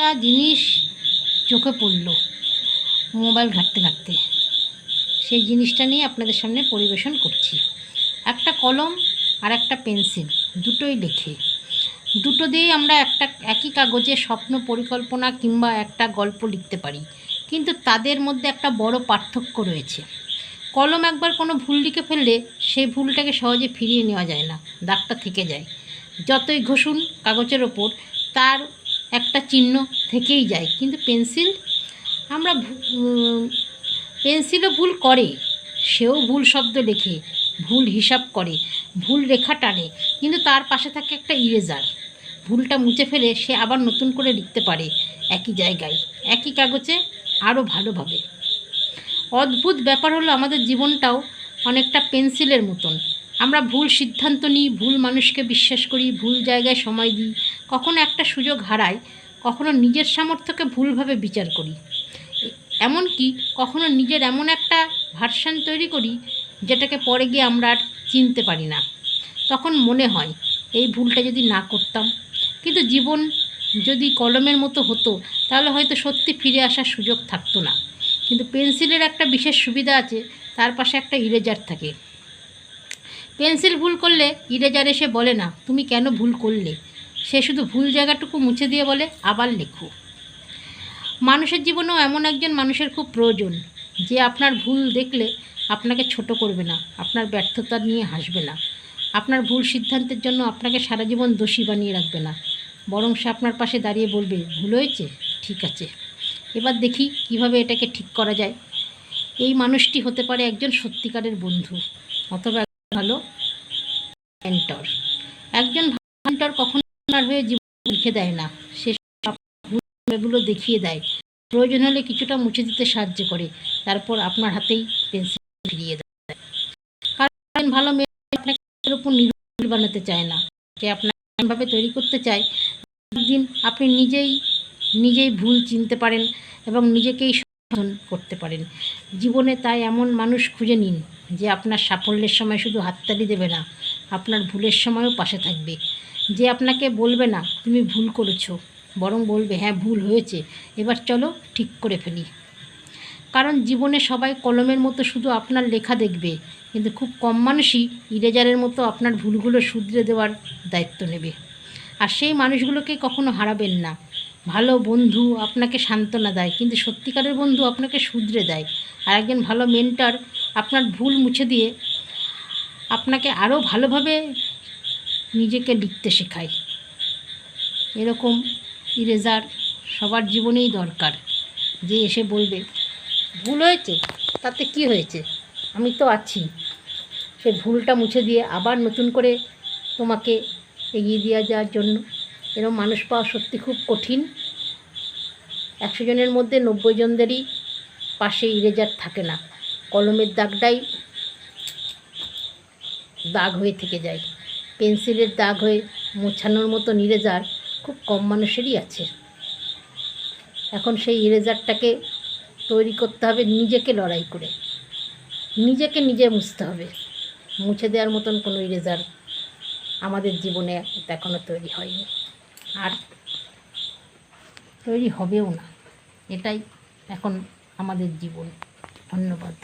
একটা জিনিস চোখে পড়ল মোবাইল ঘাঁটতে ঘাঁটতে, সেই জিনিসটা নিয়ে আপনাদের সামনে পরিবেশন করছি। একটা কলম আর একটা পেন্সিল, দুটোই লেখে। দুটো দিয়েই আমরা একই কাগজে স্বপ্ন, পরিকল্পনা কিংবা একটা গল্প লিখতে পারি, কিন্তু তাদের মধ্যে একটা বড় পার্থক্য রয়েছে। কলম একবার কোনো ভুল লিখে ফেললে সেই ভুলটাকে সহজে ফিরিয়ে নেওয়া যায় না, দাগটা থেকে যায়। যতই ঘষুন কাগজের ওপর, তার একটা চিহ্ন থেকেই যায়। কিন্তু পেন্সিলও ভুল করে, সেও ভুল শব্দ লেখে, ভুল হিসাব করে, ভুল রেখা টানে, কিন্তু তার পাশে থাকে একটা ইরেজার। ভুলটা মুছে ফেলে সে আবার নতুন করে লিখতে পারে, একই জায়গায়, একই কাগজে, আরও ভালোভাবে। অদ্ভুত ব্যাপার হলো, আমাদের জীবনটাও অনেকটা পেন্সিলের মতন। আমরা ভুল সিদ্ধান্ত নিই, ভুল মানুষকে বিশ্বাস করি, ভুল জায়গায় সময় দিই, কখনো একটা সুযোগ হারাই, কখনো নিজের সামর্থ্যকে ভুলভাবে বিচার করি। এমনকি কখনো নিজের এমন একটা ভার্সান তৈরি করি যেটাকে পরে গিয়ে আমরা আর চিনতে পারি না। তখন মনে হয় এই ভুলটা যদি না করতাম। কিন্তু জীবন যদি কলমের মতো হতো তাহলে হয়তো সত্যি ফিরে আসার সুযোগ থাকতো না। কিন্তু পেন্সিলের একটা বিশেষ সুবিধা আছে, তার পাশে একটা ইরেজার থাকে। পেন্সিল ভুল করলে ইরেজার এসে বলে না তুমি কেন ভুল করলে, সে শুধু ভুল জায়গাটুকু মুছে দিয়ে বলে আবার লেখো। মানুষের জীবনেও এমন একজন মানুষের খুব প্রয়োজন, যে আপনার ভুল দেখলে আপনাকে ছোট করবে না, আপনার ব্যর্থতা নিয়ে হাসবে না, আপনার ভুল সিদ্ধান্তের জন্য আপনাকে সারা জীবন দোষী বানিয়ে রাখবে না, বরং সে আপনার পাশে দাঁড়িয়ে বলবে ভুল হয়েছে, ঠিক আছে, এবার দেখি কিভাবে এটাকে ঠিক করা যায়। এই মানুষটি হতে পারে একজন সত্যিকারের বন্ধু, অথবা ভালো মেন্টর। একজন মেন্টর কখনো আপনার হয়ে জীবন লিখে দেয় না, সে ভুলগুলো দেখিয়ে দেয়, প্রয়োজন হলে কিছুটা মুছে দিতে সাহায্য করে, তারপর আপনার হাতেই পেন্সিল ফিরিয়ে দেয়। কারণ ভালো মেন্টর আপনাকে উপর নির্ভর বানাতে চায় না, সে আপনাকে এমনভাবে তৈরি করতে চায় একদিন আপনি নিজেই ভুল চিনতে পারেন এবং নিজেকেই সংশোধন করতে পারেন জীবনে। তাই এমন মানুষ খুঁজে নিন যে আপনার সাফল্যের সময় শুধু হাততালি দেবে না, আপনার ভুলের সময়ও পাশে থাকবে। যে আপনাকে বলবে না তুমি ভুল করেছো, বরং বলবে হ্যাঁ ভুল হয়েছে, এবার চলো ঠিক করে ফেলি। কারণ জীবনে সবাই কলমের মতো শুধু আপনার লেখা দেখবে, কিন্তু খুব কম মানুষই ইরেজারের মতো আপনার ভুলগুলো শুধরে দেওয়ার দায়িত্ব নেবে। আর সেই মানুষগুলোকে কখনো হারাবেন না। ভালো বন্ধু আপনাকে সান্ত্বনা দেয়, কিন্তু সত্যিকারের বন্ধু আপনাকে শুধরে দেয়। আর একজন ভালো মেন্টর আপনার ভুল মুছে দিয়ে আপনাকে আরও ভালোভাবে নিজেকে লিখতে শেখায়। এরকম ইরেজার সবার জীবনেই দরকার, যে এসে বলবে ভুল হয়েছে, তাতে কি হয়েছে, আমি তো আছি। সে ভুলটা মুছে দিয়ে আবার নতুন করে তোমাকে এগিয়ে দিয়ে যাওয়ার জন্য। এরকম মানুষ পাওয়া সত্যি খুব কঠিন। 100 জনের মধ্যে 90 জনদেরই পাশে ইরেজার থাকে না, কলমের দাগটাই দাগ হয়ে থেকে যায়। পেন্সিলের দাগ হয়ে মোছানোর মতো ইরেজার খুব কম মানুষেরই আছে। এখন সেই ইরেজারটাকে তৈরি করতে হবে নিজেকে লড়াই করে, নিজেকে নিজে মুছতে হবে। মুছে দেওয়ার মতন কোনো ইরেজার আমাদের জীবনে এখনও তৈরি হয়নি, আর তৈরি হবেও না। এটাই এখন আমাদের জীবন। ধন্যবাদ।